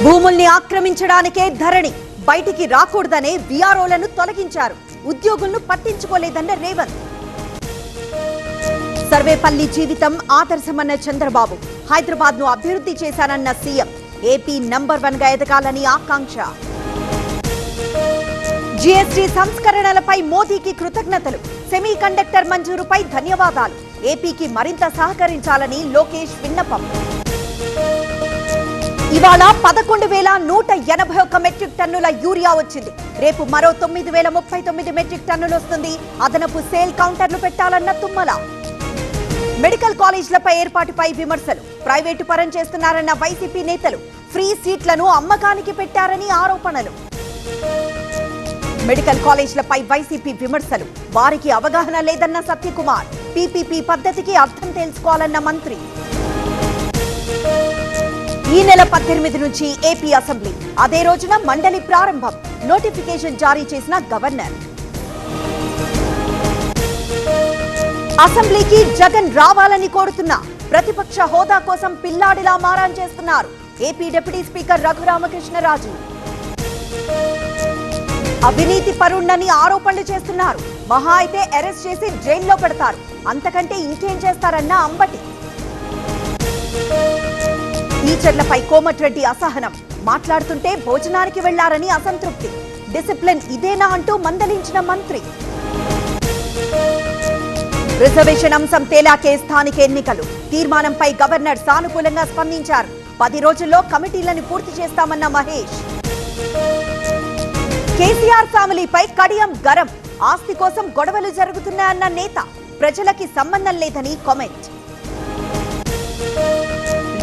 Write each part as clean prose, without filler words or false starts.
భూముల్ని ఆక్రమించడానికే ధరణి బయటికి రాకూడదనే విఆర్ఓలను తొలగించారు. ఉద్యోగులను పట్టించుకోలేదన్న రేవంత్. సర్వేపల్లి జీవితం ఆదర్శమన్న చంద్రబాబు. హైదరాబాద్ ను అభివృద్ధి చేశానన్న సీఎం. ఏపీ నంబర్ 1 గా ఎదగాలని ఆకాంక్ష. జీఎస్టీ సంస్కరణలపై మోదీకి కృతజ్ఞతలు. సెమీ కండక్టర్ మంజూరుపై ధన్యవాదాలు. ఏపీకి మరింత సహకరించాలని లోకేష్ విన్నపం. ఇవాళ 11,181 మెట్రిక్ టన్నుల యూరియా వచ్చింది. రేపు మరో 9,039 మెట్రిక్ టన్నులు వస్తుంది. అదనపు సేల్ కౌంటర్లు పెట్టాలన్న తుమ్మల. మెడికల్ కాలేజీలపై ఏర్పాటుపై విమర్శలు. ప్రైవేటు పరం చేస్తున్నారన్న వైసీపీ నేతలు. ఫ్రీ సీట్లను అమ్మకానికి పెట్టారని ఆరోపణలు. మెడికల్ కాలేజీలపై వైసీపీ విమర్శలు. వారికి అవగాహన లేదన్న సత్యకుమార్. పీపీపీ పద్ధతికి అర్థం తెలుసుకోవాలన్న మంత్రి. ఈ నెల 18 నుంచి ఏపీ అసెంబ్లీ. అదే రోజున మండలి ప్రారంభం. నోటిఫికేషన్ జారీ చేసిన గవర్నర్. అసెంబ్లీకి జగన్ రావాలని కోరుతున్నా. ప్రతిపక్ష హోదా కోసం పిల్లాడిలా మారాన్ చేస్తున్నారు. AP deputy speaker Raghurama Krishna Raju. అవినీతి పరుండని ఆరోపణలు చేస్తున్నారు. మహా అయితే అరెస్ట్ చేసి జైల్లో పెడతారు. అంతకంటే ఇంకేం చేస్తారన్న అంబటి. టీచర్లపై కోమటిరెడ్డి అసహనం. మాట్లాడుతుంటే భోజనానికి వెళ్లారని అసంతృప్తి. డిసిప్లిన్ ఇదేనా అంటూ మందలించిన మంత్రి. రిజర్వేషన్ అంశం తేలాకే స్థానిక ఎన్నికలు. తీర్మానంపై గవర్నర్ సానుకూలంగా స్పందించారు. 10 రోజుల్లో కమిటీలను పూర్తి చేస్తామన్న మహేష్. కేసీఆర్ ఫ్యామిలీపై కడియం గరం. ఆస్తి కోసం గొడవలు జరుగుతున్నాయన్న నేత. ప్రజలకి సంబంధం లేదని కామెంట్.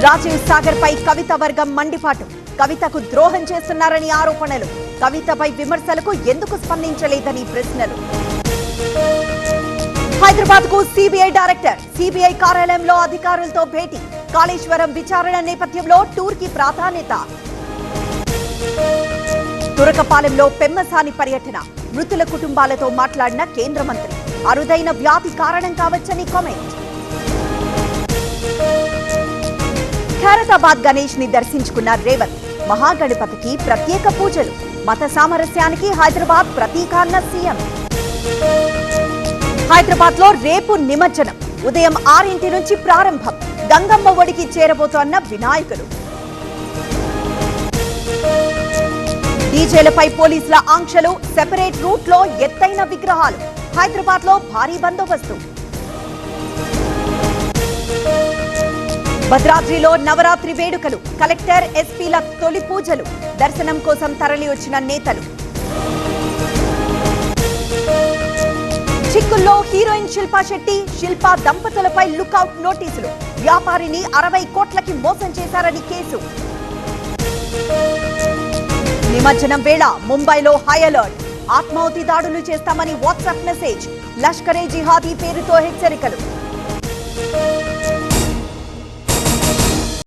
రాజీవ్ సాగర్ పై కవిత వర్గం మండిపాటు. కవితకు ద్రోహం చేస్తున్నారని ఆరోపణలు. కవితపై విమర్శలకు ఎందుకు స్పందించలేదని ప్రశ్నలు. హైదరాబాద్ కు సిబిఐ డైరెక్టర్. సిబిఐ కార్యాలయంలో అధికారులతో భేటీ. కాళేశ్వరం విచారణ నేపథ్యంలో టూర్ కి ప్రాధాన్యత. తురకపాలెంలో పెమ్మసాని పర్యటన. మృతుల కుటుంబాలతో మాట్లాడిన కేంద్ర మంత్రి. అరుదైన వ్యాధి కారణం కావచ్చని కామెంట్. ఖైరతాబాద్ గణేష్ ని దర్శించుకున్న రేవంత్. మహాగణపతికి ప్రత్యేక పూజలు. మత సామరస్యానికి హైదరాబాద్ ప్రతీక అన్న సీఎం. హైదరాబాద్ లో రేపు నిమజ్జనం. ఉదయం 6 నుంచి ప్రారంభం. గంగమ్మ ఒడికి చేరబోతోన్న వినాయకులు. డీజేలపై పోలీసుల ఆంక్షలు. సెపరేట్ రూట్ లో ఎత్తైన విగ్రహాలు. హైదరాబాద్ లో భారీ బందోబస్తు. భద్రాద్రిలో నవరాత్రి వేడుకలు. కలెక్టర్, ఎస్పీల తొలి పూజలు. దర్శనం కోసం తరలి వచ్చిన నేతలు. చిక్కుల్లో హీరోయిన్ శిల్పా శెట్టి, శిల్పా దంపతులపై లుకౌట్ నోటీసులు. వ్యాపారిని 60 కోట్లకి మోసం చేశారని కేసు. నిమజ్జనం వేళ ముంబైలో హై అలర్ట్. ఆత్మాహుతి దాడులు చేస్తామని వాట్సాప్ మెసేజ్. లష్కరే జిహాదీ పేరుతో హెచ్చరికలు.